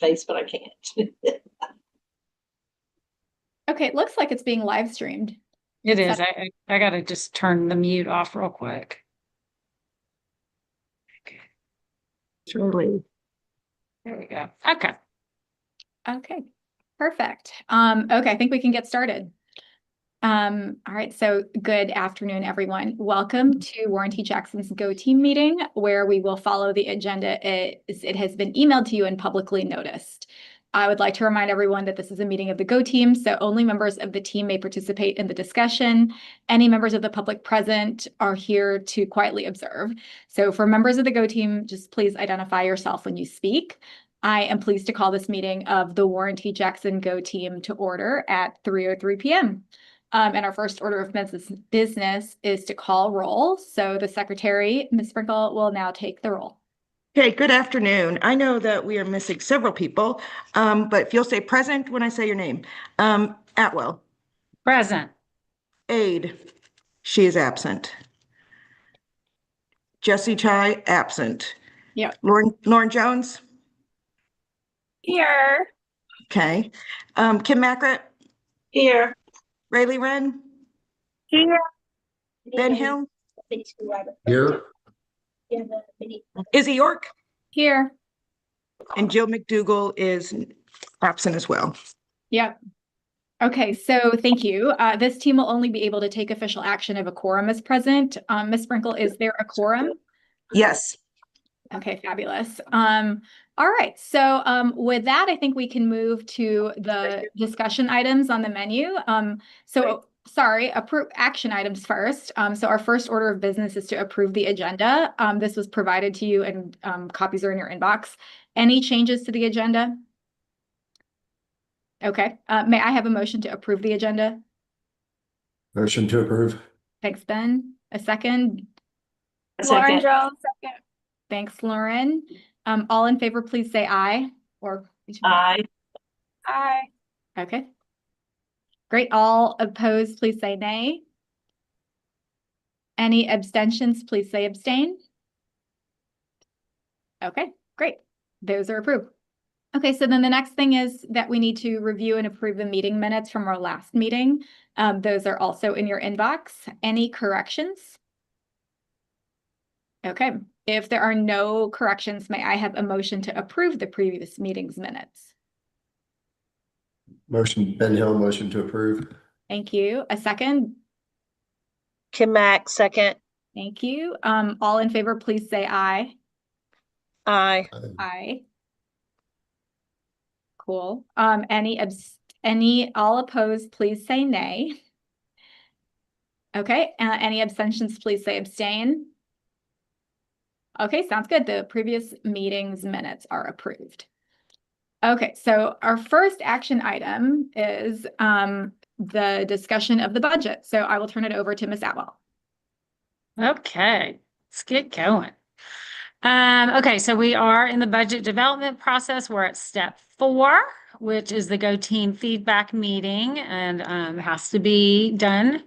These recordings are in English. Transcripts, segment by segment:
face, but I can't. Okay, it looks like it's being live streamed. It is. I got to just turn the mute off real quick. Okay. Surely. There we go. Okay. Okay, perfect. Okay, I think we can get started. All right, so good afternoon, everyone. Welcome to Warren T. Jackson's Go Team meeting, where we will follow the agenda. It has been emailed to you and publicly noticed. I would like to remind everyone that this is a meeting of the Go Team, so only members of the team may participate in the discussion. Any members of the public present are here to quietly observe. So for members of the Go Team, just please identify yourself when you speak. I am pleased to call this meeting of the Warren T. Jackson Go Team to order at 3:03 p.m. And our first order of business is to call roll. So the secretary, Ms. Sprinkle, will now take the roll. Okay, good afternoon. I know that we are missing several people, but if you'll say present when I say your name. Atwell. Present. Aide. She is absent. Jesse Chai, absent. Yeah. Lauren Jones. Here. Okay. Kim Mackrett. Here. Rayleigh Wren. Here. Ben Hill. Here. Izzy York. Here. And Jill McDougall is absent as well. Yep. Okay, so thank you. This team will only be able to take official action if a quorum is present. Ms. Sprinkle, is there a quorum? Yes. Okay, fabulous. All right, so with that, I think we can move to the discussion items on the menu. Sorry, action items first. So our first order of business is to approve the agenda. This was provided to you and copies are in your inbox. Any changes to the agenda? Okay, may I have a motion to approve the agenda? Motion to approve. Thanks, Ben. A second? Lauren Jones, second. Thanks, Lauren. All in favor, please say aye. Or Aye. aye. Okay. Great. All opposed, please say nay. Any abstentions, please say abstain. Okay, great. Those are approved. Okay, so then the next thing is that we need to review and approve the meeting minutes from our last meeting. Those are also in your inbox. Any corrections? Okay, if there are no corrections, may I have a motion to approve the previous meeting's minutes? Motion, Ben Hill, motion to approve. Thank you. A second? Kim Mack, second. Thank you. All in favor, please say aye. Aye. Aye. Cool. Any all opposed, please say nay. Okay, any abstentions, please say abstain. Okay, sounds good. The previous meeting's minutes are approved. Okay, so our first action item is the discussion of the budget. So I will turn it over to Ms. Atwell. Okay, let's get going. Okay, so we are in the budget development process. We're at step 4, which is the Go Team feedback meeting, and it has to be done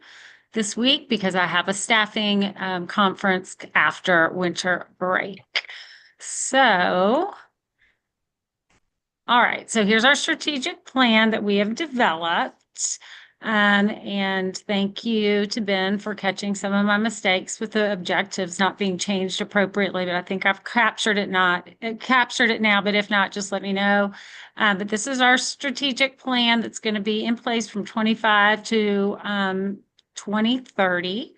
this week because I have a staffing conference after winter break. So, all right, so here's our strategic plan that we have developed. And thank you to Ben for catching some of my mistakes with the objectives not being changed appropriately, but I think I've captured it now, but if not, just let me know. But this is our strategic plan that's going to be in place from 25 to 2030.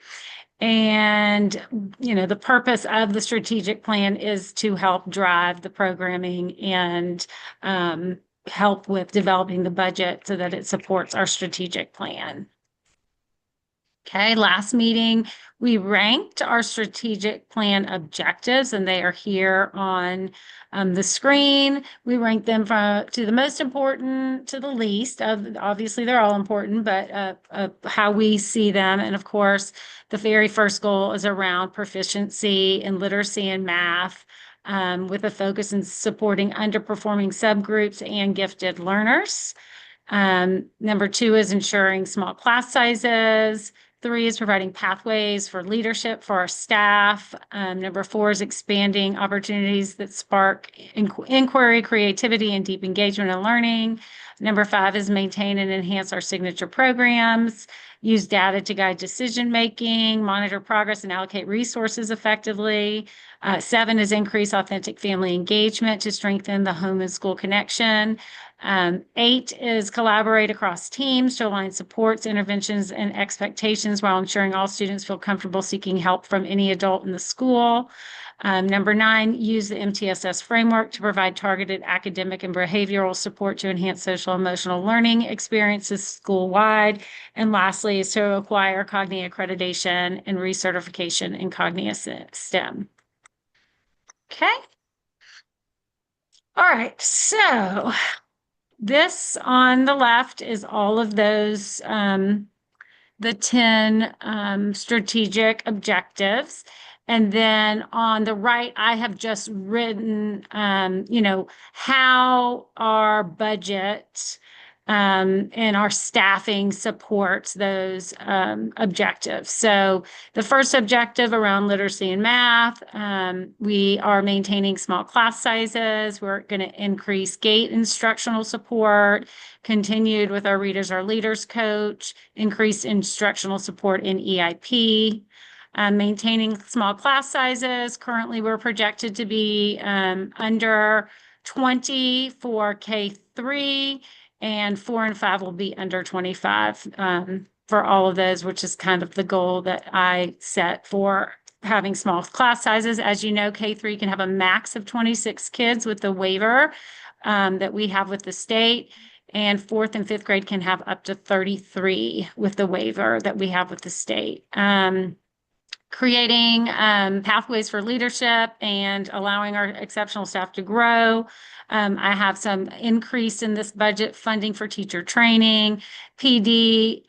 And, you know, the purpose of the strategic plan is to help drive the programming and help with developing the budget so that it supports our strategic plan. Okay, last meeting, we ranked our strategic plan objectives, and they are here on the screen. We ranked them from to the most important to the least. Obviously, they're all important, but how we see them. And of course, the very first goal is around proficiency in literacy and math, with a focus in supporting underperforming subgroups and gifted learners. Number 2 is ensuring small class sizes. 3 is providing pathways for leadership for our staff. Number 4 is expanding opportunities that spark inquiry, creativity, and deep engagement in learning. Number 5 is maintain and enhance our signature programs, use data to guide decision-making, monitor progress, and allocate resources effectively. 7 is increase authentic family engagement to strengthen the home and school connection. 8 is collaborate across teams to align supports, interventions, and expectations while ensuring all students feel comfortable seeking help from any adult in the school. Number 9, use the MTSS framework to provide targeted academic and behavioral support to enhance social emotional learning experiences school-wide. And lastly is to acquire Cognia accreditation and recertification in Cognia STEM. Okay. All right, so this on the left is all of those, the 10 strategic objectives. And then on the right, I have just written, how our budget and our staffing supports those objectives. So the first objective around literacy and math, we are maintaining small class sizes. We're going to increase GATE instructional support, continued with our Readers Are Leaders coach, increased instructional support in EIP. Maintaining small class sizes. Currently, we're projected to be under 20 for K3, and 4 and 5 will be under 25 for all of those, which is kind of the goal that I set for having small class sizes. As you know, K3 can have a max of 26 kids with the waiver that we have with the state. And 4th and 5th grade can have up to 33 with the waiver that we have with the state. Creating pathways for leadership and allowing our exceptional staff to grow. I have some increase in this budget funding for teacher training, PD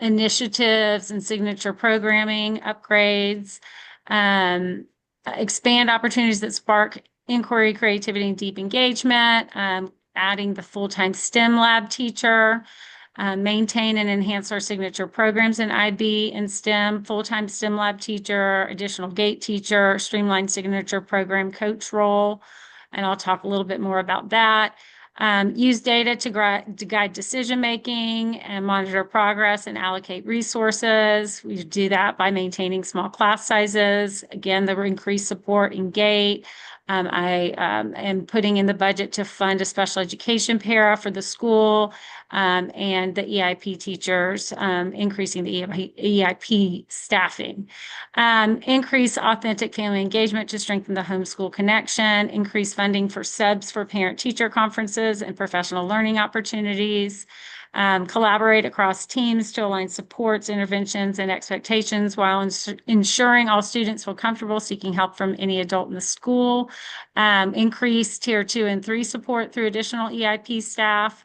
initiatives and signature programming upgrades, expand opportunities that spark inquiry, creativity, and deep engagement, adding the full-time STEM lab teacher, maintain and enhance our signature programs in IB and STEM, full-time STEM lab teacher, additional GATE teacher, streamlined signature program coach role. And I'll talk a little bit more about that. Use data to guide decision-making and monitor progress and allocate resources. We do that by maintaining small class sizes. Again, the increased support in GATE. I am putting in the budget to fund a special education para for the school and the EIP teachers, increasing the EIP staffing. Increase authentic family engagement to strengthen the homeschool connection, increase funding for subs for parent-teacher conferences and professional learning opportunities. Collaborate across teams to align supports, interventions, and expectations while ensuring all students feel comfortable seeking help from any adult in the school. Increase tier 2 and 3 support through additional EIP staff.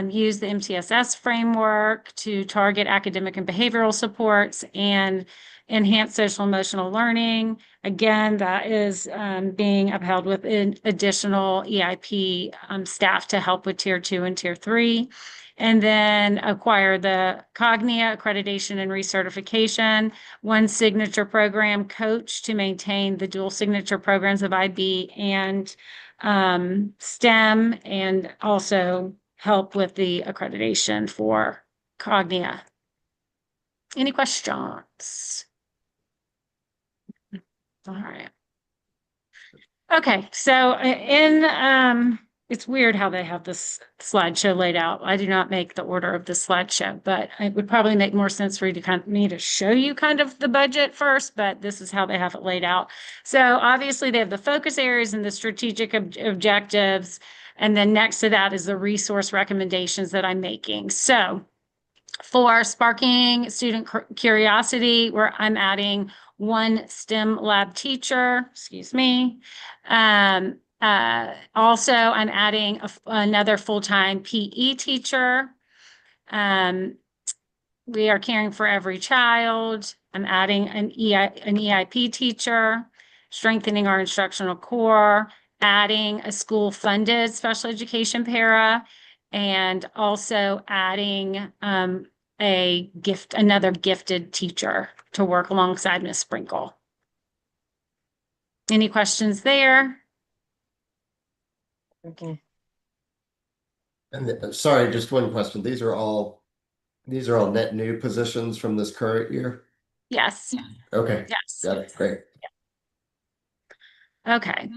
Use the MTSS framework to target academic and behavioral supports and enhance social emotional learning. Again, that is being upheld with additional EIP staff to help with tier 2 and tier 3. And then acquire the Cognia accreditation and recertification, one signature program coach to maintain the dual signature programs of IB and STEM, and also help with the accreditation for Cognia. Any questions? All right. Okay, so it's weird how they have this slideshow laid out. I do not make the order of the slideshow, but it would probably make more sense for you to me to show you kind of the budget first, but this is how they have it laid out. So obviously they have the focus areas and the strategic objectives. And then next to that is the resource recommendations that I'm making. So for sparking student curiosity, where I'm adding one STEM lab teacher, also, I'm adding another full-time PE teacher. We are caring for every child. I'm adding an EIP teacher, strengthening our instructional core, adding a school-funded special education para, and also adding another gifted teacher to work alongside Miss Sprinkle. Any questions there? Okay. And sorry, just one question. These are all net new positions from this current year? Yes, Okay, yes. got it, great. Okay.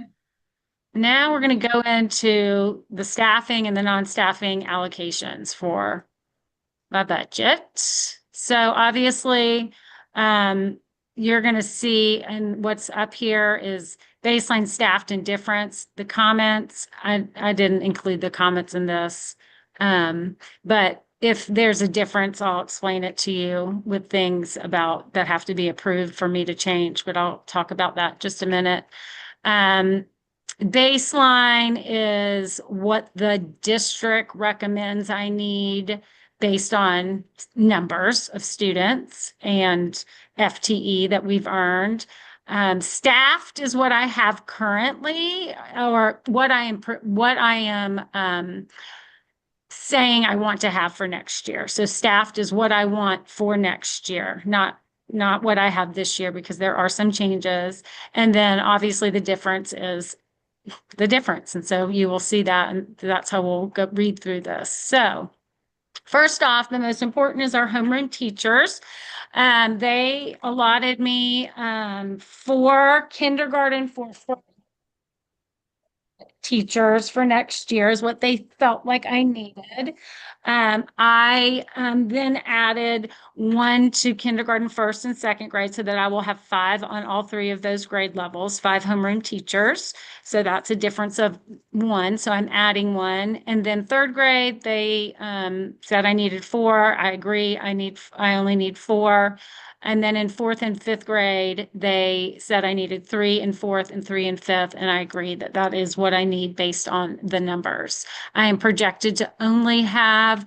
Now we're going to go into the staffing and the non-staffing allocations for my budget. So obviously, you're going to see, and what's up here is baseline staffed and difference. The comments, I didn't include the comments in this, but if there's a difference, I'll explain it to you with things about that have to be approved for me to change, but I'll talk about that in just a minute. Baseline is what the district recommends I need based on numbers of students and FTE that we've earned. Staffed is what I have currently, or what I am saying I want to have for next year. So staffed is what I want for next year, not what I have this year, because there are some changes. And then obviously the difference is the difference. And so you will see that, and that's how we'll go read through this. So first off, the most important is our homeroom teachers. They allotted me 4 kindergarten for teachers for next year is what they felt like I needed. I then added 1 to kindergarten, first and second grade, so that I will have 5 on all 3 of those grade levels, 5 homeroom teachers. So that's a difference of 1. So I'm adding 1. And then third grade, they said I needed 4. I agree. I only need 4. And then in 4th and 5th grade, they said I needed 3 in 4th and 3 in 5th. And I agree that that is what I need based on the numbers. I am projected to only have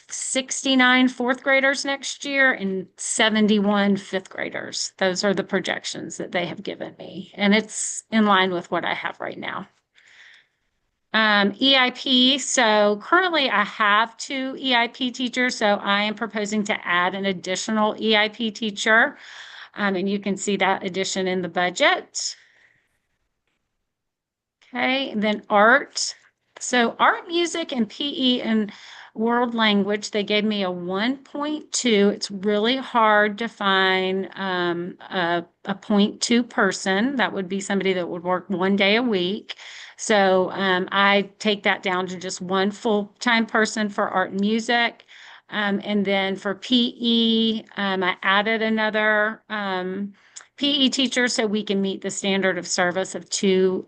69 4th graders next year and 71 5th graders. Those are the projections that they have given me. And it's in line with what I have right now. EIP, so currently I have 2 EIP teachers, so I am proposing to add an additional EIP teacher, and you can see that addition in the budget. Okay, and then art. So art, music, and PE and world language, they gave me a 1.2. It's really hard to find a 0.2 person. That would be somebody that would work 1 day a week. So I take that down to just 1 full-time person for art and music. And then for PE, I added another PE teacher so we can meet the standard of service of 2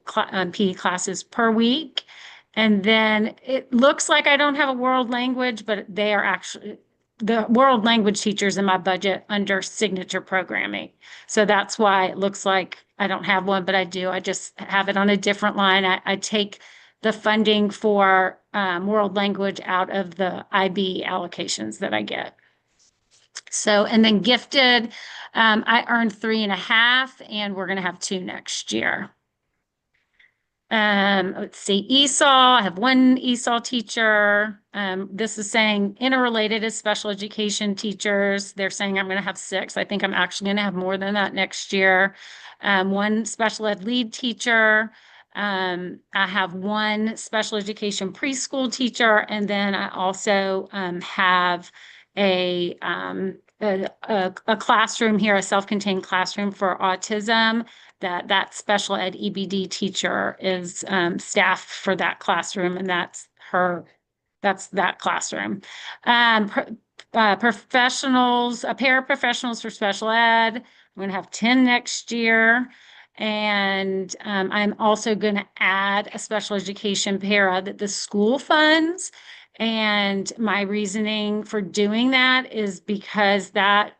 PE classes per week. And then it looks like I don't have a world language, but they are actually the world language teachers in my budget under signature programming. So that's why it looks like I don't have one, but I do. I just have it on a different line. I take the funding for world language out of the IB allocations that I get. So, and then gifted, I earned 3.5, and we're going to have 2 next year. Let's see, ESOL, I have 1 ESOL teacher. This is saying interrelated is special education teachers. They're saying I'm going to have 6. I think I'm actually going to have more than that next year. 1 special ed lead teacher. I have 1 special education preschool teacher. And then I also have a classroom here, a self-contained classroom for autism. That special ed EBD teacher is staffed for that classroom, and that's that classroom. Professionals, paraprofessionals for special ed, I'm going to have 10 next year. And I'm also going to add a special education para that the school funds. And my reasoning for doing that is because that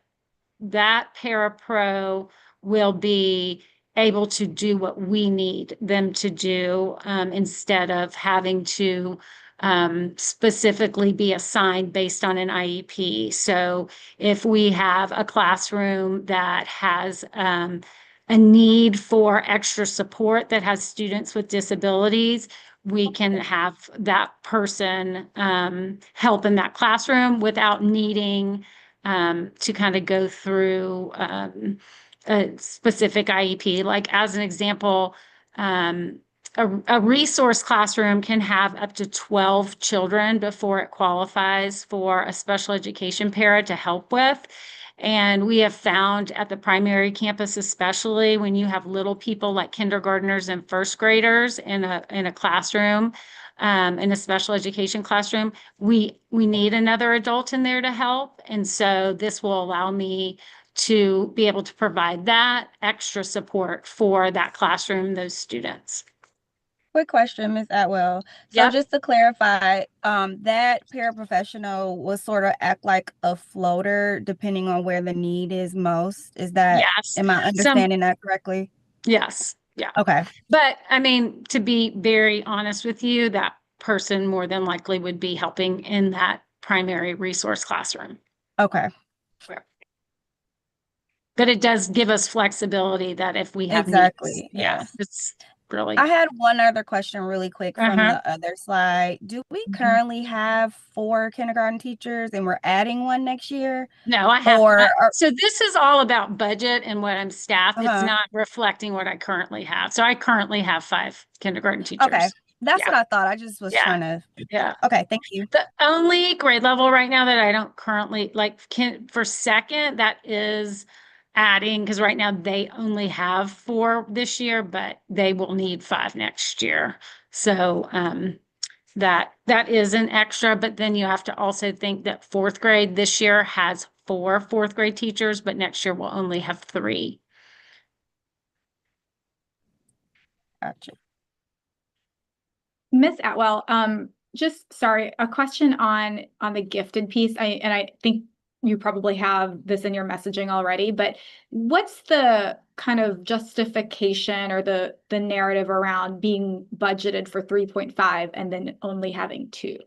parapro will be able to do what we need them to do instead of having to specifically be assigned based on an IEP. So if we have a classroom that has a need for extra support that has students with disabilities, we can have that person help in that classroom without needing to kind of go through a specific IEP. Like as an example, a resource classroom can have up to 12 children before it qualifies for a special education para to help with. And we have found at the primary campus, especially when you have little people like kindergartners and first graders in a classroom, in a special education classroom, we need another adult in there to help. And so this will allow me to be able to provide that extra support for that classroom, those students. Quick question, Ms. Atwell. So Yep. just to clarify, that paraprofessional will sort of act like a floater depending on where the need is most. Is that, Yes. am I understanding that correctly? Yes. Yeah. Okay. But I mean, to be very honest with you, that person more than likely would be helping in that primary resource classroom. Okay. But it does give us flexibility that if we have Exactly. needs, Yes. it's really. I had one other question really quick from Uh-huh. the other slide. Do we Mhm. currently have 4 kindergarten teachers and we're adding one next year? No, I have. Or are- So this is all about budget and what I'm staffed. It's Uh-huh. not reflecting what I currently have. So I currently have 5 kindergarten teachers. Okay. That's Yeah. what I thought. I just was Yeah. trying to. Yeah. Okay. Thank you. The only grade level right now that I don't currently like for second that is adding, because right now they only have 4 this year, but they will need 5 next year. So that is an extra, but then you have to also think that 4th grade this year has 4 4th grade teachers, but next year we'll only have 3. Gotcha. Miss Atwell, just sorry, a question on the gifted piece. I think you probably have this in your messaging already, but what's the kind of justification or the narrative around being budgeted for 3.5 and then only having 2?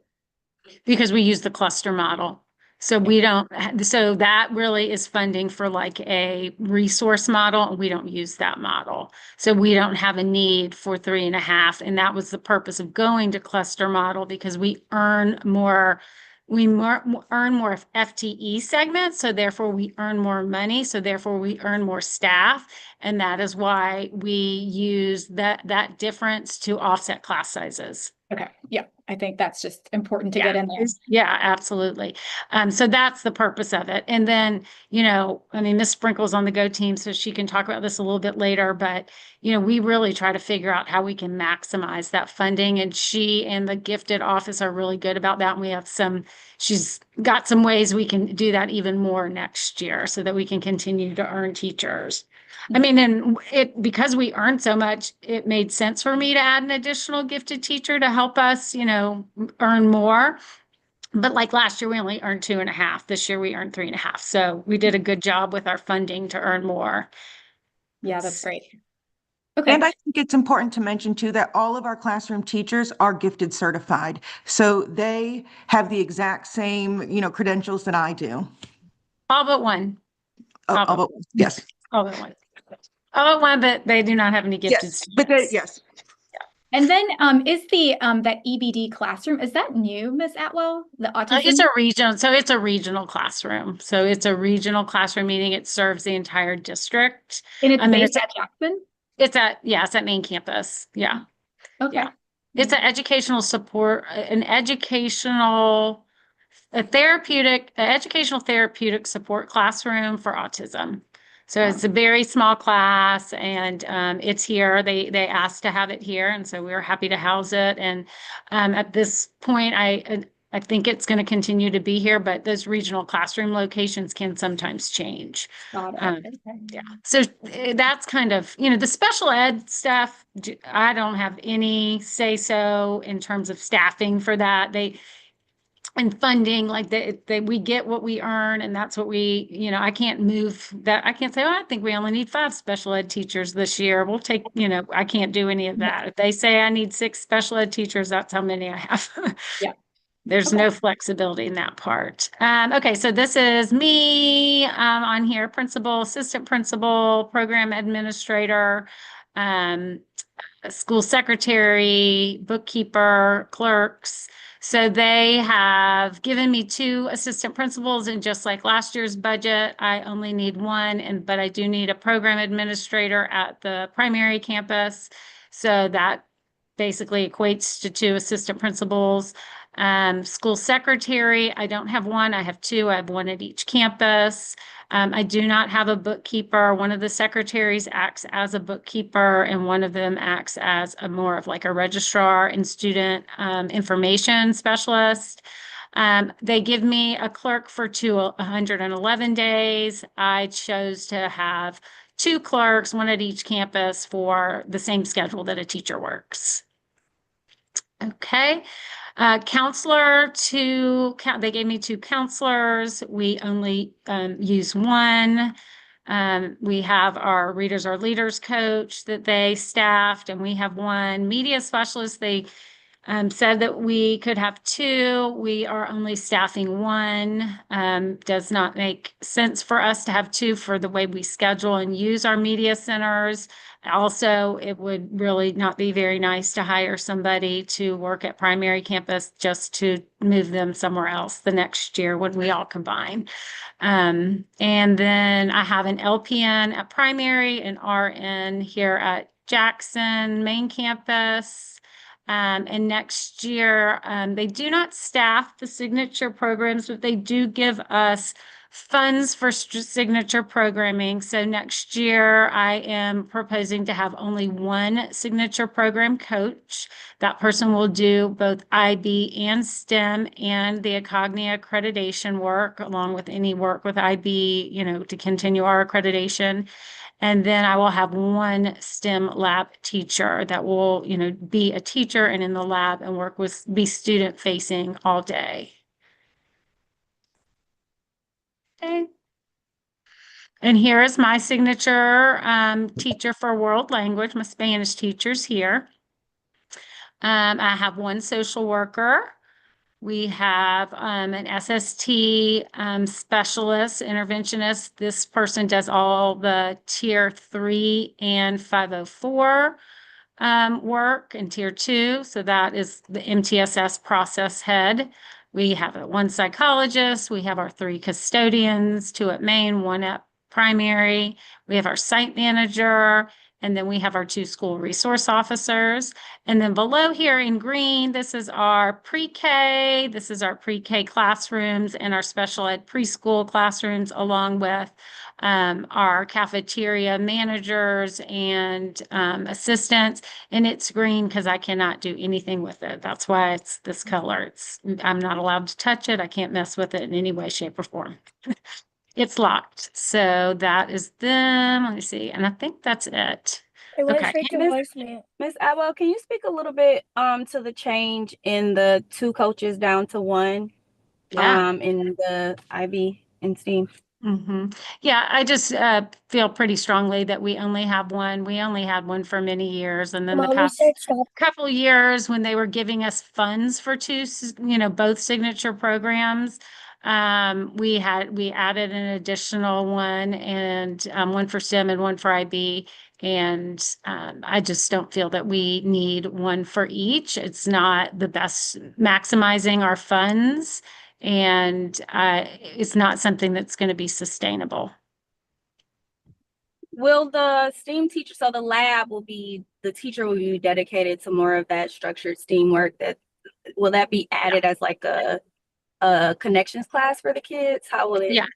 Because we use the cluster model. So we don't, so that really is funding for like a resource model, and we don't use that model. So we don't have a need for 3.5. And that was the purpose of going to cluster model, because we earn more, earn more FTE segments. So therefore we earn more money. So therefore we earn more staff. And that is why we use that difference to offset class sizes. Okay. Yeah. I think that's just important to get in there. Yeah, absolutely. So that's the purpose of it. And then, I mean, Miss Sprinkle's on the Go team, so she can talk about this a little bit later, but, we really try to figure out how we can maximize that funding. And she and the gifted office are really good about that. And we have she's got some ways we can do that even more next year so that we can continue to earn teachers. I mean, and because we earned so much, it made sense for me to add an additional gifted teacher to help us, earn more. But like last year, we only earned 2.5. This year we earned 3.5. So we did a good job with our funding to earn more. Yeah, that's great. Okay. And I think it's important to mention too, that all of our classroom teachers are gifted certified. So they have the exact same, credentials that I do. All but one. Yes. All but one. All but one, but they do not have any gifted Yes, students. but yes. And then is the that EBD classroom, is that new, Miss Atwell? The autism? It's a region, so it's a regional classroom. So it's a regional classroom, meaning it serves the entire district. And it's I mean, based at Jackson? It's at main campus. Yeah. Okay. Yeah. It's an educational support, educational therapeutic support classroom for autism. So it's a very small class, and it's here. They asked to have it here, and so we were happy to house it. And at this point, I think it's going to continue to be here, but those regional classroom locations can sometimes change. Got it. Okay. Yeah. So that's kind of, the special ed stuff, I don't have any say so in terms of staffing for that. And funding, like we get what we earn, and that's what we, I can't move that. I can't say, I think we only need 5 special ed teachers this year. We'll take, I can't do any of that. If they say I need 6 special ed teachers, that's how many I have. Yeah. There's no flexibility in that part. Okay, so this is me on here, principal, assistant principal, program administrator. a school secretary, bookkeeper, clerks. So they have given me 2 assistant principals, and just like last year's budget, I only need 1, but I do need a program administrator at the primary campus. So that basically equates to 2 assistant principals. School secretary, I don't have 1, I have 2. I have 1 at each campus. I do not have a bookkeeper. One of the secretaries acts as a bookkeeper, and one of them acts as a more of like a registrar and student information specialist. They give me a clerk for 111 days. I chose to have 2 clerks, 1 at each campus for the same schedule that a teacher works. Okay. Counselor, they gave me 2 counselors. We only use 1. We have our Readers Are Leaders coach that they staffed, and we have 1 media specialist. They said that we could have 2. We are only staffing 1. Does not make sense for us to have 2 for the way we schedule and use our media centers. Also, it would really not be very nice to hire somebody to work at primary campus just to move them somewhere else the next year when we all combine. And then I have an LPN at primary and RN here at Jackson main campus. And next year, they do not staff the signature programs, but they do give us funds for signature programming. So next year, I am proposing to have only 1 signature program coach. That person will do both IB and STEM and the Acognia accreditation work, along with any work with IB, to continue our accreditation. And then I will have 1 STEM lab teacher that will, be a teacher and in the lab and be student facing all day. Okay. And here is my signature teacher for world language. My Spanish teacher's here. I have 1 social worker. We have an SST specialist, interventionist. This person does all the tier 3 and 504 work, and tier 2. So that is the MTSS process head. We have 1 psychologist. We have our 3 custodians, 2 at main, 1 at primary. We have our site manager, and then we have our 2 school resource officers. And then below here in green, this is our pre-K. This is our pre-K classrooms and our special ed preschool classrooms, along with our cafeteria managers and assistants. And it's green because I cannot do anything with it. That's why it's this color. I'm not allowed to touch it. I can't mess with it in any way, shape, or form. It's locked. So that is them. Let me see. And I think that's it. It went Okay. straight to voicemail. Miss Atwell, can you speak a little bit to the change in the 2 coaches down to 1 Yeah. in the IB and STEAM? Yeah, I just feel pretty strongly that we only have 1. We only had 1 for many years. And then the past couple of years when they were giving us funds for 2, both signature programs, we added an additional 1, and 1 for STEM and 1 for IB. And I just don't feel that we need 1 for each. It's not the best maximizing our funds, and it's not something that's going to be sustainable. Will the STEAM teacher, so the teacher will be dedicated to more of that structured STEAM work, will that be added as like a connections class for the kids? How will it? Yeah.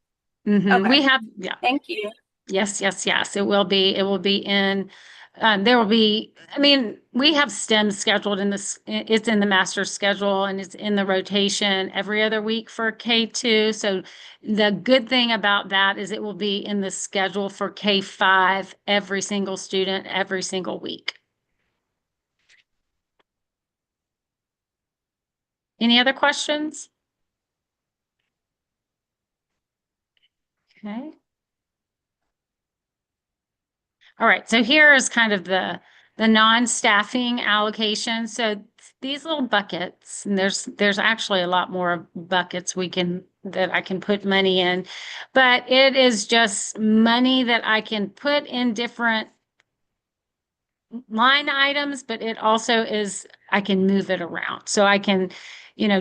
Okay. We have, Thank you. Yes. It will be in, there will be, we have STEM scheduled it's in the master's schedule, and it's in the rotation every other week for K2. So the good thing about that is it will be in the schedule for K5, every single student, every single week. Any other questions? Okay. All right, so here is kind of the non-staffing allocation. So these little buckets, and there's actually a lot more buckets that I can put money in, but it is just money that I can put in different line items, but it also is, I can move it around. So I can,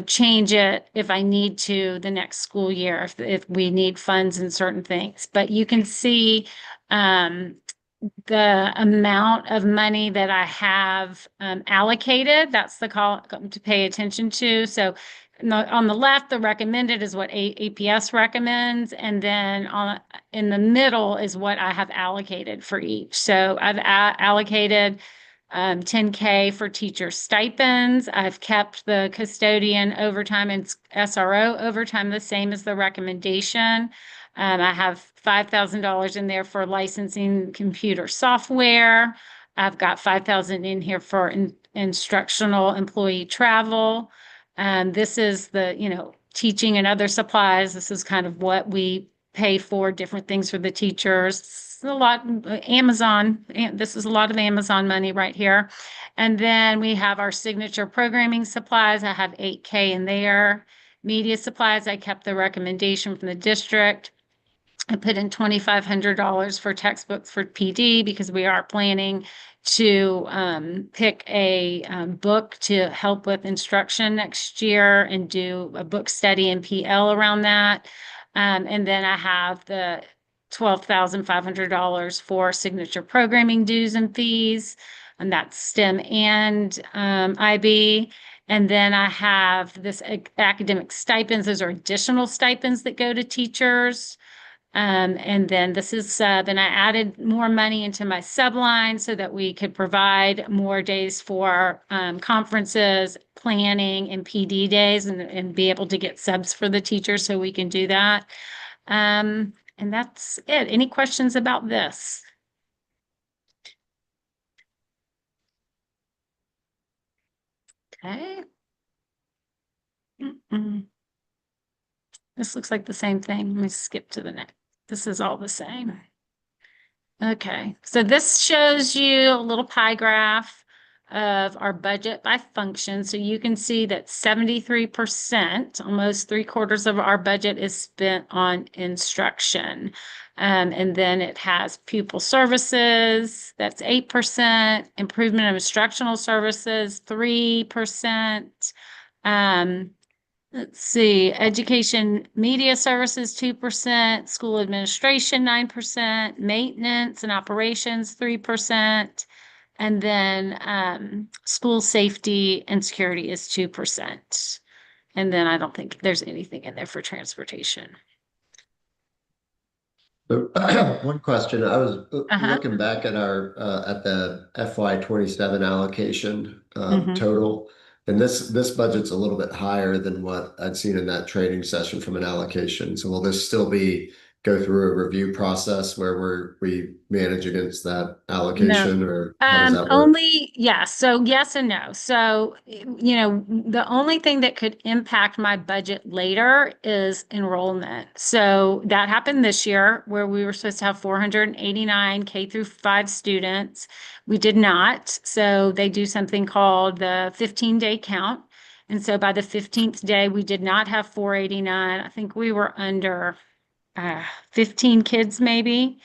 change it if I need to the next school year, if we need funds in certain things. But you can see the amount of money that I have allocated. That's the call to pay attention to. So on the left, the recommended is what APS recommends, and then in the middle is what I have allocated for each. So I've allocated 10K for teacher stipends. I've kept the custodian overtime and SRO overtime the same as the recommendation. I have $5,000 in there for licensing computer software. I've got $5,000 in here for instructional employee travel. This is the, teaching and other supplies. This is kind of what we pay for, different things for the teachers. A lot, Amazon, this is a lot of Amazon money right here. And then we have our signature programming supplies. I have 8K in there. Media supplies, I kept the recommendation from the district. I put in $2,500 for textbooks for PD because we are planning to pick a book to help with instruction next year and do a book study in PL around that. And then I have the $12,500 for signature programming dues and fees, and that's STEM and IB. And then I have this academic stipends. Those are additional stipends that go to teachers. And then then I added more money into my subline so that we could provide more days for conferences, planning, and PD days, and be able to get subs for the teachers so we can do that. And that's it. Any questions about this? Okay. This looks like the same thing. Let me skip to the next. This is all the same. Okay, so this shows you a little pie graph of our budget by function. So you can see that 73%, almost 3/4 of our budget is spent on instruction. And then it has pupil services, that's 8%, improvement of instructional services, 3%. Let's see, education media services, 2%, school administration, 9%, maintenance and operations, 3%, and then school safety and security is 2%. And then I don't think there's anything in there for transportation. One question, I was looking back at our at the FY27 allocation total. And this budget's a little bit higher than what I'd seen in that training session from an allocation. So will this still go through a review process where we manage against that allocation, or how does that work? Only, yes. So yes and no. So, the only thing that could impact my budget later is enrollment. So that happened this year where we were supposed to have 489 K-5 students. We did not. So they do something called the 15-day count. And so by the 15th day, we did not have 489. I think we were under 15 kids maybe.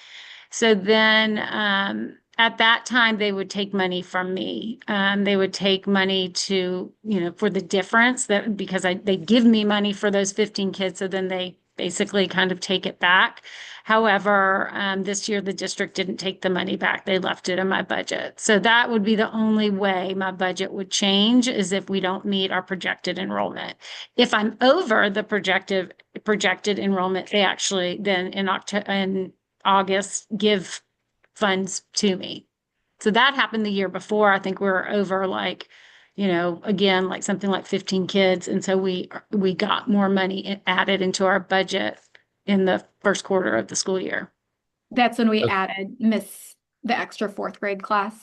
So then at that time, they would take money from me. They would take money to, for the difference because they give me money for those 15 kids. So then they basically kind of take it back. However, this year the district didn't take the money back. They left it in my budget. So that would be the only way my budget would change, is if we don't meet our projected enrollment. If I'm over the projected enrollment, they actually then in August give funds to me. So that happened the year before. I think we were over again, like something like 15 kids. And so we got more money added into our budget in the first quarter of the school year. That's when we added the extra 4th grade class.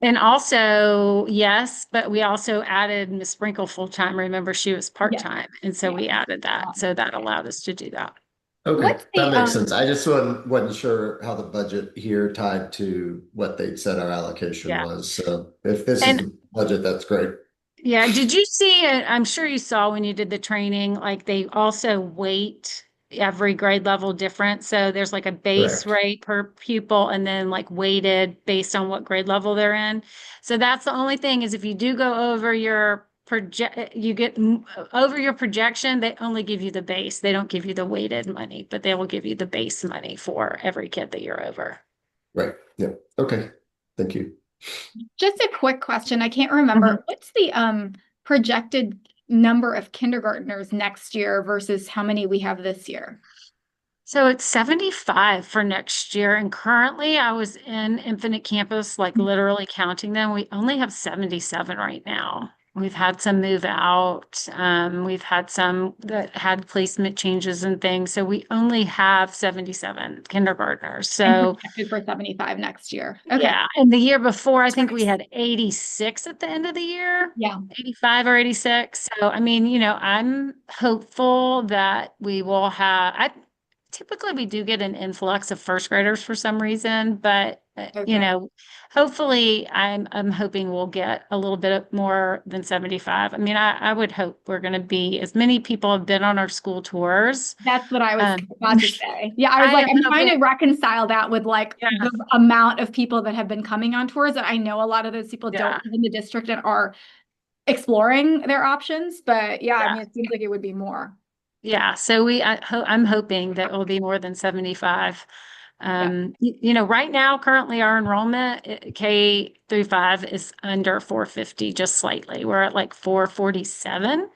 And also, yes, but we also added Miss Sprinkle full-time. Remember, she was part-time. Yeah. And so we added that. So that allowed us to do that. Okay, that makes sense. I just wasn't sure how the budget here tied to what they'd said our allocation was. So if this is the budget, that's great. Yeah. Did you see it? I'm sure you saw when you did the training, like they also weight every grade level different. So there's like a base Correct. rate per pupil and then like weighted based on what grade level they're in. So that's the only thing is if you do go over your over your projection, they only give you the base. They don't give you the weighted money, but they will give you the base money for every kid that you're over. Right. Yeah. Okay. Thank you. Just a quick question. I can't remember. What's the projected number of kindergartners next year versus how many we have this year? So it's 75 for next year. And currently I was in Infinite Campus, like literally counting them. We only have 77 right now. We've had some move out. We've had some that had placement changes and things. So we only have 77 kindergartners. So projected for 75 next year. Okay. yeah. And the year before, I think we had 86 at the end of the year. Yeah. 85 or 86. So, I mean, I'm hopeful that we will have, typically we do get an influx of first graders for some reason, but Okay. hopefully I'm hoping we'll get a little bit more than 75. I mean, I would hope we're going to be as many people have been on our school tours. That's what I was about to say. Yeah, I was I like, am I'm trying to hoping- reconcile that with like Yeah. the amount of people that have been coming on tours. And I know a lot of those people Yeah. don't live in the district and are exploring their options. But yeah, I Yeah. mean, it seems like it would be more. Yeah, so I'm hoping that it will be more than 75. Right now, currently our enrollment K through 5 is under 450, just slightly. We're at like 447.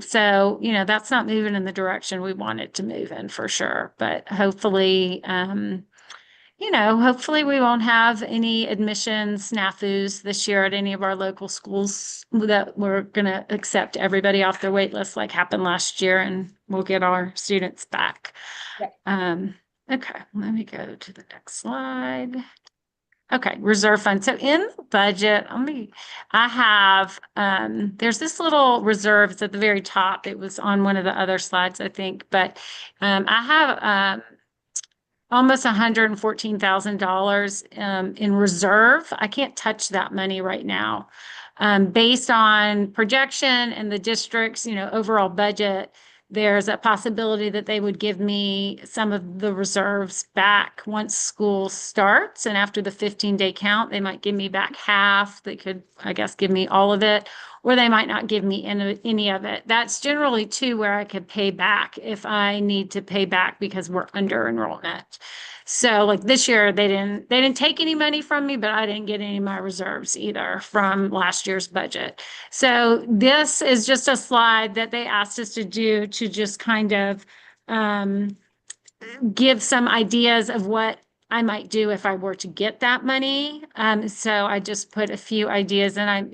So, that's not moving in the direction we want it to move in for sure. But hopefully, hopefully we won't have any admission snafus this year at any of our local schools that we're going to accept everybody off their wait list like happened last year and we'll get our students back. Yep. Okay, let me go to the next slide. Okay, reserve fund. So in the budget, I have, there's this little reserve. It's at the very top. It was on one of the other slides, I think, but I have almost $114,000 in reserve. I can't touch that money right now. Based on projection and the district's, overall budget, there's a possibility that they would give me some of the reserves back once school starts. And after the 15-day count, they might give me back half. They could, I guess, give me all of it, or they might not give me any of it. That's generally too where I could pay back if I need to pay back because we're under enrollment. So like this year, they didn't take any money from me, but I didn't get any of my reserves either from last year's budget. So this is just a slide that they asked us to do to just kind of give some ideas of what I might do if I were to get that money. So I just put a few ideas and I'm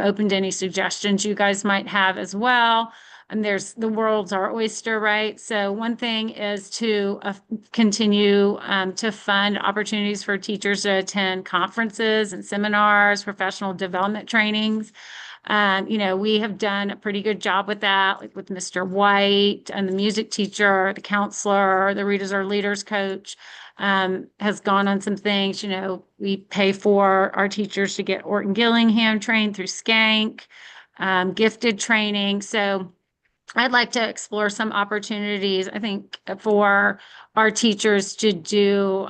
open to any suggestions you guys might have as well. And the world's our oyster, right? So one thing is to continue to fund opportunities for teachers to attend conferences and seminars, professional development trainings. We have done a pretty good job with that, like with Mr. White and the music teacher, the counselor, the Readers Are Leaders coach has gone on some things. We pay for our teachers to get Orton Gillingham trained through Skank, gifted training. So I'd like to explore some opportunities, I think, for our teachers to do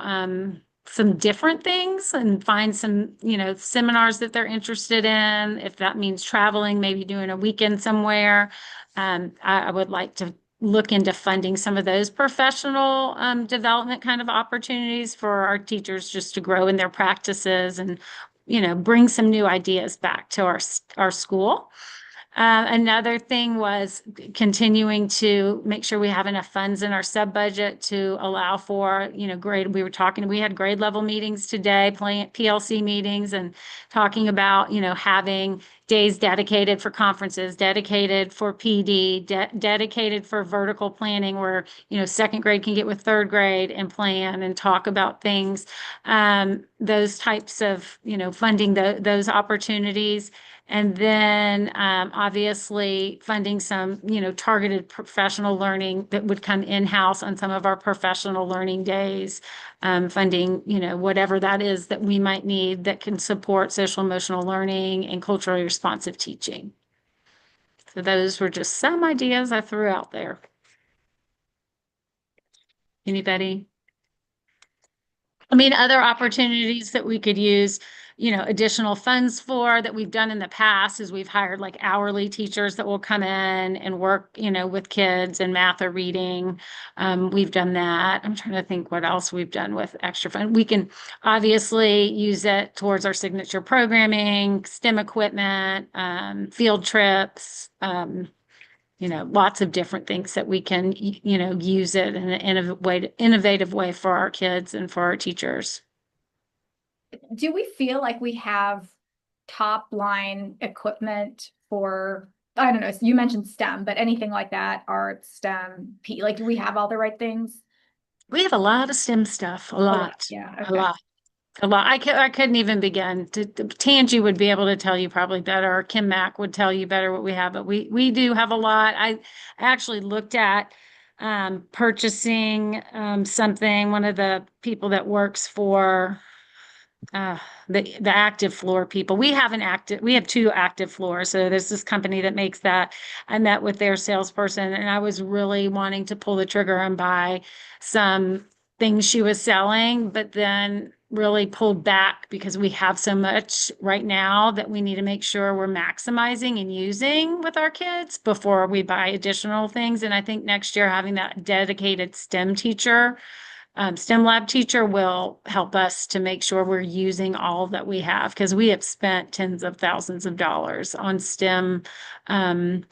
some different things and find some, seminars that they're interested in. If that means traveling, maybe doing a weekend somewhere. I would like to look into funding some of those professional development kind of opportunities for our teachers just to grow in their practices and, bring some new ideas back to our school. Another thing was continuing to make sure we have enough funds in our sub budget to allow for, we had grade level meetings today, PLC meetings and talking about, having days dedicated for conferences, dedicated for PD, dedicated for vertical planning where, second grade can get with third grade and plan and talk about things, those types of, funding those opportunities. And then obviously funding some, targeted professional learning that would come in-house on some of our professional learning days, funding, whatever that is that we might need that can support social emotional learning and culturally responsive teaching. So those were just some ideas I threw out there. Anybody? I mean, other opportunities that we could use, additional funds for that we've done in the past is we've hired like hourly teachers that will come in and work, with kids in math or reading. We've done that. I'm trying to think what else we've done with extra fund. We can obviously use it towards our signature programming, STEM equipment, field trips, lots of different things that we can, use it in an innovative way for our kids and for our teachers. Do we feel like we have top line equipment for, I don't know, you mentioned STEM, but anything like that, art, STEM, like, do we have all the right things? We have a lot of STEM stuff, a lot. Yeah. A Okay. lot. A lot. I couldn't even begin to, Tangi would be able to tell you probably better, or Kim Mack would tell you better what we have, but we do have a lot. I actually looked at purchasing something, one of the people that works for the active floor people. We have two active floors. So there's this company that makes that. I met with their salesperson and I was really wanting to pull the trigger and buy some things she was selling, but then really pulled back because we have so much right now that we need to make sure we're maximizing and using with our kids before we buy additional things. And I think next year having that dedicated STEM teacher, STEM lab teacher will help us to make sure we're using all that we have, because we have spent tens of thousands of dollars on STEM.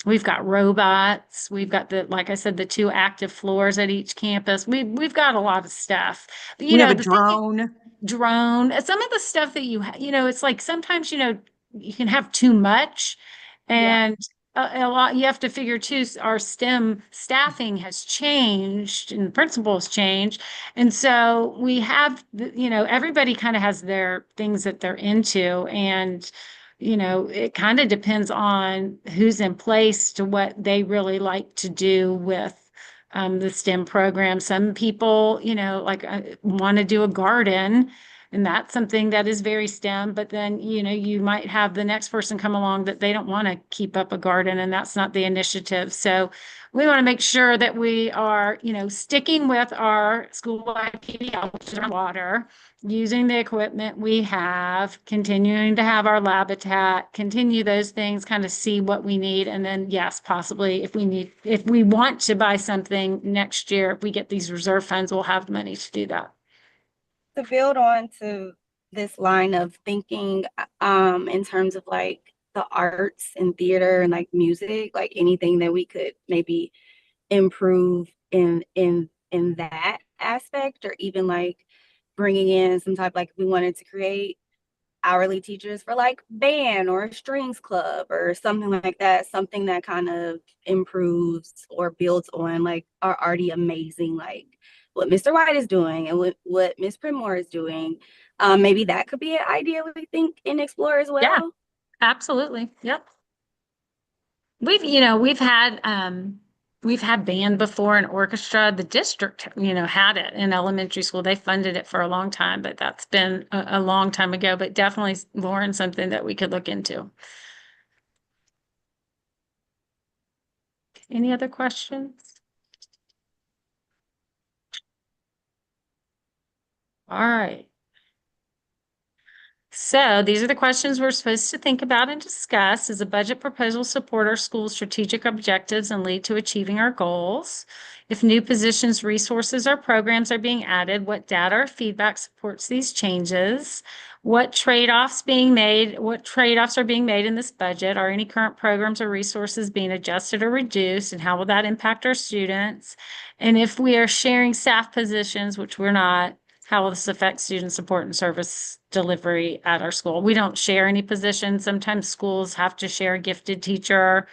We've got robots. We've got like I said, the 2 active floors at each campus. We've got a lot of stuff. But, We have a drone. Drone. Some of the stuff that it's like sometimes, you can have too much, and a lot, you have to figure too, our STEM staffing has changed and principals changed. And so we have, everybody kind of has their things that they're into, and, it kind of depends on who's in place to what they really like to do with the STEM program. Some people, like want to do a garden, and that's something that is very STEM, but then, you might have the next person come along that they don't want to keep up a garden, and that's not the initiative. So we want to make sure that we are, sticking with our school-wide PBL, which is our water, using the equipment we have, continuing to have our lab attack, continue those things, kind of see what we need. And then, yes, possibly if we want to buy something next year, if we get these reserve funds, we'll have money to do that. To build on to this line of thinking, in terms of like the arts and theater and like music, like anything that we could maybe improve in that aspect, or even like bringing in some type, like we wanted to create hourly teachers for like band or a strings club or something like that, something that kind of improves or builds on like our already amazing, like what Mr. White is doing and what Miss Primore is doing. Maybe that could be an idea we think and explore as well. Yeah, absolutely. Yep. We've had band before and orchestra. The district, had it in elementary school. They funded it for a long time, but that's been a long time ago. But definitely, Lauren, something that we could look into. Any other questions? All right. So these are the questions we're supposed to think about and discuss. Does a budget proposal support our school's strategic objectives and lead to achieving our goals? If new positions, resources, or programs are being added, what data or feedback supports these changes? What trade-offs are being made in this budget? Are any current programs or resources being adjusted or reduced? And how will that impact our students? And if we are sharing staff positions, which we're not, how will this affect student support and service delivery at our school? We don't share any positions. Sometimes schools have to share a gifted teacher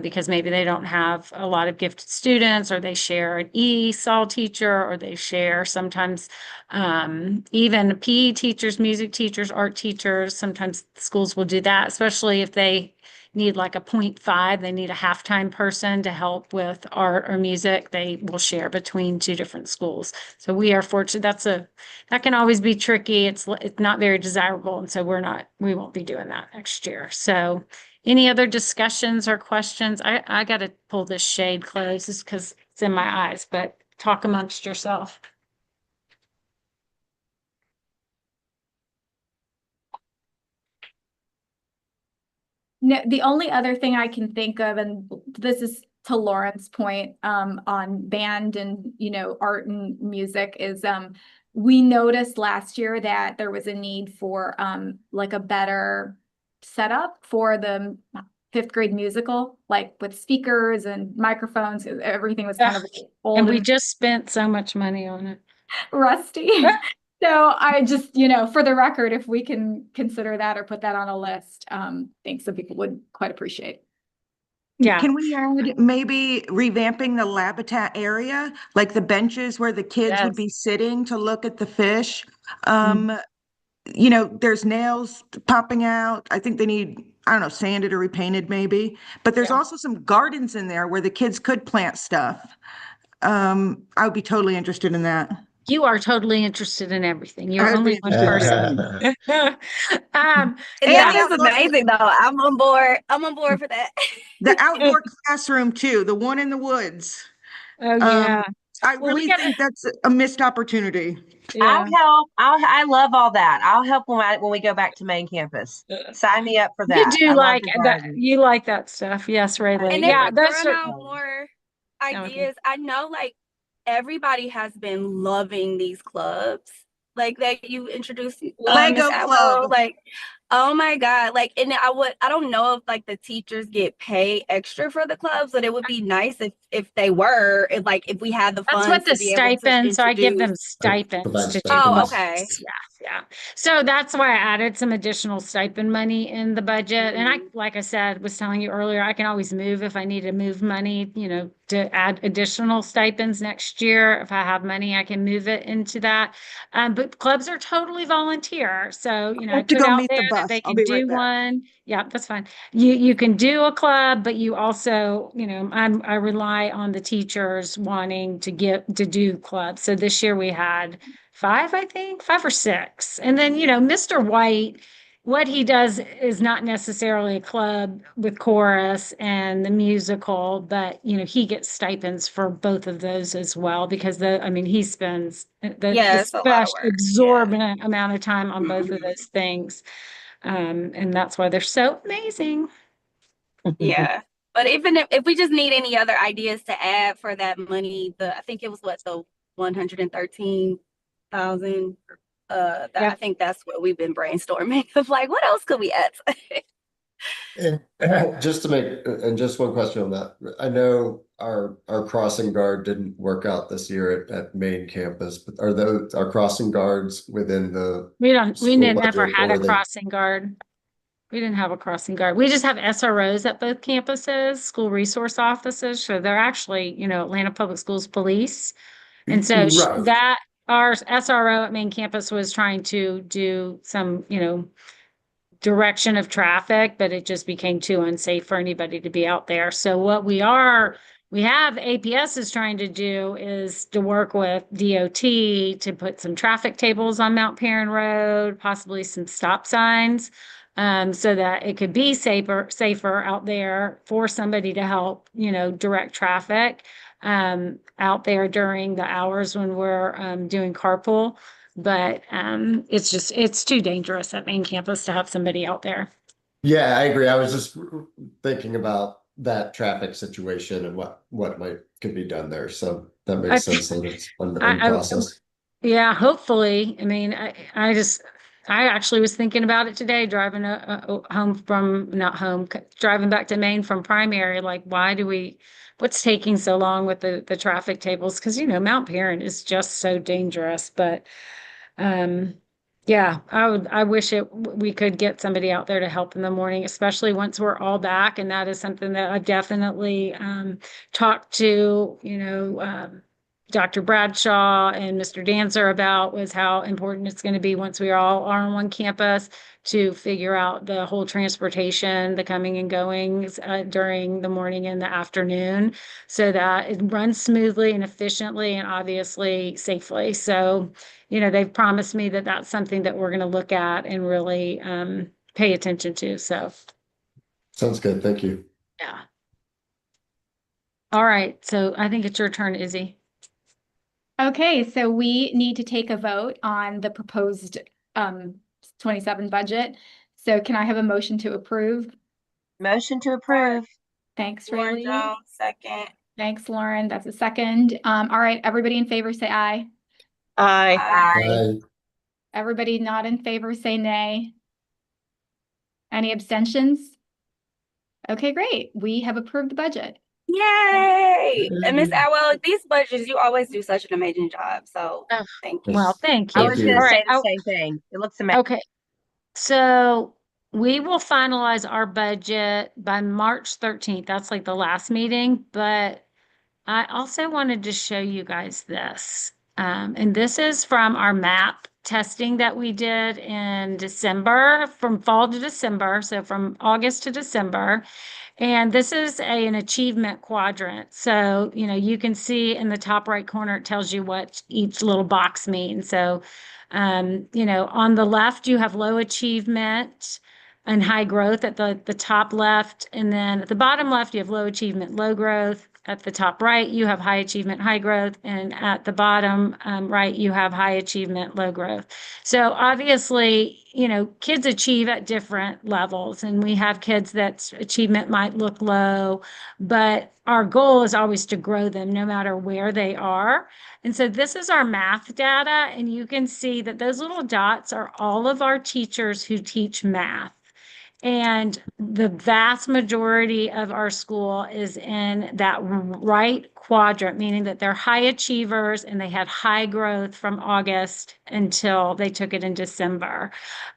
because maybe they don't have a lot of gifted students, or they share an ESOL teacher, or they share sometimes even PE teachers, music teachers, art teachers. Sometimes schools will do that, especially if they need like a 0.5, they need a halftime person to help with art or music. They will share between 2 different schools. So we are fortunate. That can always be tricky. It's not very desirable. And so we won't be doing that next year. So any other discussions or questions? I got to pull this shade close just because it's in my eyes, but talk amongst yourself. No, the only other thing I can think of, and this is to Lauren's point, on band and, art and music is, we noticed last year that there was a need for, like a better setup for the fifth grade musical, like with speakers and microphones. Everything was kind of old And we just spent so much money on it. rusty. So I just, for the record, if we can consider that or put that on a list, think some people would quite appreciate. Yeah. Can we add maybe revamping the Labitat area, like the benches where the kids would be sitting to look at the fish? There's nails popping out. I think they need, I don't know, sanded or repainted maybe. But there's also some gardens in there where the kids could plant stuff. I would be totally interested in that. You are totally interested in everything. You're I'd only be one interested. person. And Yeah. that is amazing though. I'm on board. I'm on board for that. The outdoor classroom too, the one in the woods. Oh, yeah. I Well, we really gotta- think that's a missed opportunity. Yeah. I'll help. I love all that. I'll help when we go back to main campus. Sign me up for that. You I do love like the that. garden. You like that stuff. Yes, Rayleigh. And Yeah, if we're those throwing are. out more okay. ideas, I know like everybody has been loving these clubs like that you introduced, Lego Ms. club. Apple, like, oh my God. Like, and I don't know if like the teachers get paid extra for the clubs, but it would be nice if they were, if we had the That's funds what the to be able to stipends. So I give them introduce. stipends Provide to stipends. Oh, teachers. okay. Yeah. So that's why I added some additional stipend money in the budget. And I, like I said, was telling you earlier, I can always move if I need to move money, to add additional stipends next year. If I have money, I can move it into that. But clubs are totally volunteer. So, I have to put go out meet the there that bus. they I'll can be right do back. one. Yeah, that's fine. You can do a club, but you also, I rely on the teachers wanting to do clubs. So this year we had 5 or 6. And then, Mr. White, what he does is not necessarily a club with chorus and the musical, but, he gets stipends for both of those as well, because he spends Yeah, it's a lot of work. exorbitant amount of time on both of those things. And that's why they're so amazing. Yeah. But even if we just need any other ideas to add for that money, I think it was the 113,000. I think that's what we've been brainstorming of like, what else could we add? And just one question on that. I know our crossing guard didn't work out this year at main campus, but are our crossing guards within the We school never budget, had or a are they- crossing guard. We didn't have a crossing guard. We just have SROs at both campuses, school resource officers. So they're actually, Atlanta Public Schools police. And so Right. that our SRO at main campus was trying to do some, direction of traffic, but it just became too unsafe for anybody to be out there. So what we have APS is trying to do is to work with DOT to put some traffic tables on Mount Perrin Road, possibly some stop signs, so that it could be safer out there for somebody to help, direct traffic out there during the hours when we're doing carpool. But it's too dangerous at main campus to have somebody out there. Yeah, I agree. I was just thinking about that traffic situation and what could be done there. So that makes sense that it's on process. Yeah, hopefully. I actually was thinking about it today, driving driving back to Maine from primary. Like, what's taking so long with the traffic tables? Because, Mount Perrin is just so dangerous. But yeah, I wish we could get somebody out there to help in the morning, especially once we're all back. And that is something that I've definitely talked to, Dr. Bradshaw and Mr. Dancer about, was how important it's going to be once we all are on one campus to figure out the whole transportation, the coming and goings during the morning and the afternoon, so that it runs smoothly and efficiently and obviously safely. So, they've promised me that that's something that we're going to look at and really pay attention to. So. Sounds good. Thank you. Yeah. All right. So I think it's your turn, Izzy. Okay, so we need to take a vote on the proposed 27 budget. So can I have a motion to approve? Motion to approve. Thanks, Lauren Rayleigh. Jones, second. Thanks, Lauren. That's a second. All right, everybody in favor say aye. Aye. Aye. Everybody not in favor say nay. Any abstentions? Okay, great. We have approved the budget. Yay! And Miss Atwell, these budgets, you always do such an amazing job. So Oh, thank you. Well, thank I you. was you. gonna All say right. the same thing. It looks amazing. Okay. So we will finalize our budget by March 13th. That's like the last meeting, but I also wanted to show you guys this. And this is from our MAP testing that we did in December, from fall to December, so from August to December. And this is an achievement quadrant. So, you can see in the top right corner, it tells you what each little box means. So, on the left, you have low achievement and high growth at the top left. And then at the bottom left, you have low achievement, low growth. At the top right, you have high achievement, high growth. And at the bottom right, you have high achievement, low growth. So obviously, kids achieve at different levels. And we have kids that achievement might look low, but our goal is always to grow them no matter where they are. And so this is our math data. And you can see that those little dots are all of our teachers who teach math. And the vast majority of our school is in that right quadrant, meaning that they're high achievers and they had high growth from August until they took it in December.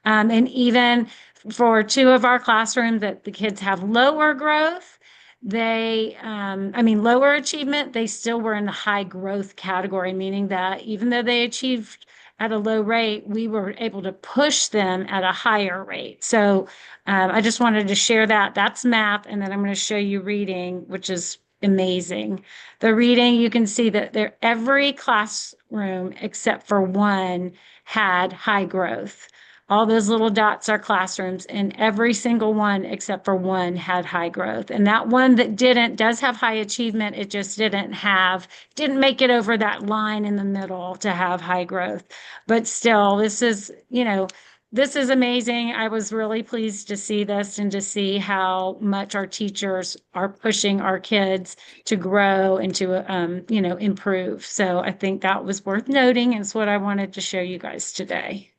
And even for 2 of our classrooms that the kids have lower growth, lower achievement, they still were in the high growth category, meaning that even though they achieved at a low rate, we were able to push them at a higher rate. So I just wanted to share that. That's math. And then I'm going to show you reading, which is amazing. The reading, you can see that every classroom except for one had high growth. All those little dots are classrooms, and every single one except for one had high growth. And that one that does have high achievement. It just didn't make it over that line in the middle to have high growth. But still, this is amazing. I was really pleased to see this and to see how much our teachers are pushing our kids to grow and to, improve. So I think that was worth noting. And it's what I wanted to show you guys today.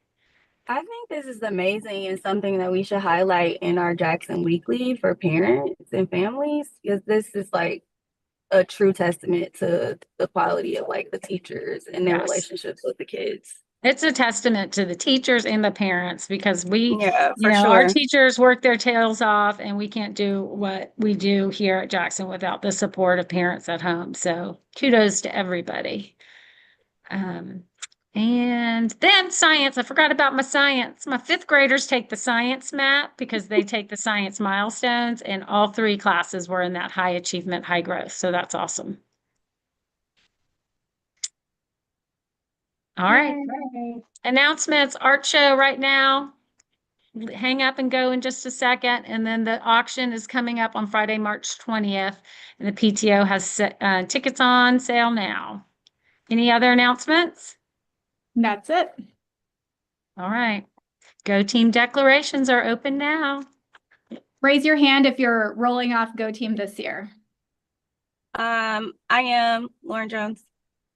I think this is amazing and something that we should highlight in our Jackson Weekly for parents and families, because this is like a true testament to the quality of like the teachers and their Yes. relationships with the kids. It's a testament to the teachers and the parents, because Yeah, our teachers work their tails off, and we can't do what we do here at Jackson without the support of parents at home. So kudos to everybody. And then science, I forgot about my science. My 5th graders take the science map because they take the science milestones, and all 3 classes were in that high achievement, high growth. So that's awesome. All right. Announcements, art show right now. Hang up and go in just a second. And then the auction is coming up on Friday, March 20th. And the PTO has tickets on sale now. Any other announcements? That's it. All right. Go Team declarations are open now. Raise your hand if you're rolling off Go Team this year. I am Lauren Jones.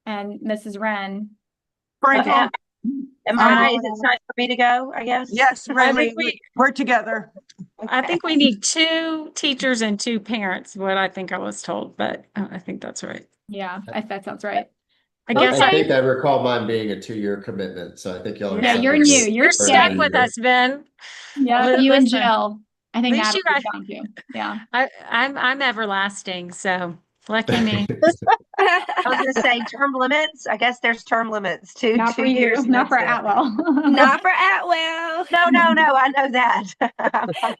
And Mrs. Wren. Frankie, Is it time for me to go, I guess? yes, Riley, we- we're together. I think we need 2 teachers and 2 parents, what I think I was told, but I think that's right. Yeah, that sounds right. I guess I think I recall mine being a 2-year commitment, so I think y'all are. Yeah, you're new. You're stuck with us, Ben. Yeah, you and Listen, Jill. I think at least Natalie you is down too. Yeah. I'm everlasting, so lucky me. I was gonna say term limits. I guess there's term limits too. Not for 2 you, years. not for that's it. Atwell. Not for Atwell. No, I know that.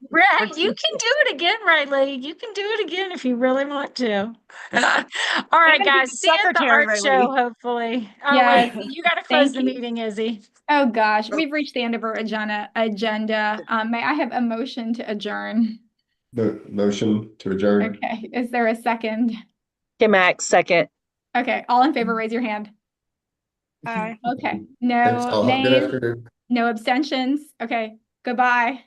Right, you can do it again, Riley. You can do it again if you really want to. All right, guys. See you at the secretary, art Riley. show, hopefully. Oh, Yes. wait, you got to close Thank the you. meeting, Izzy. Oh gosh, we've reached the end of our agenda. May I have a motion to adjourn? Motion to adjourn. Okay, is there a second? Kim Mack, second. Okay, all in favor, raise your hand. Aye. Okay, Thanks no all. Good nays, afternoon. no abstentions. Okay, goodbye.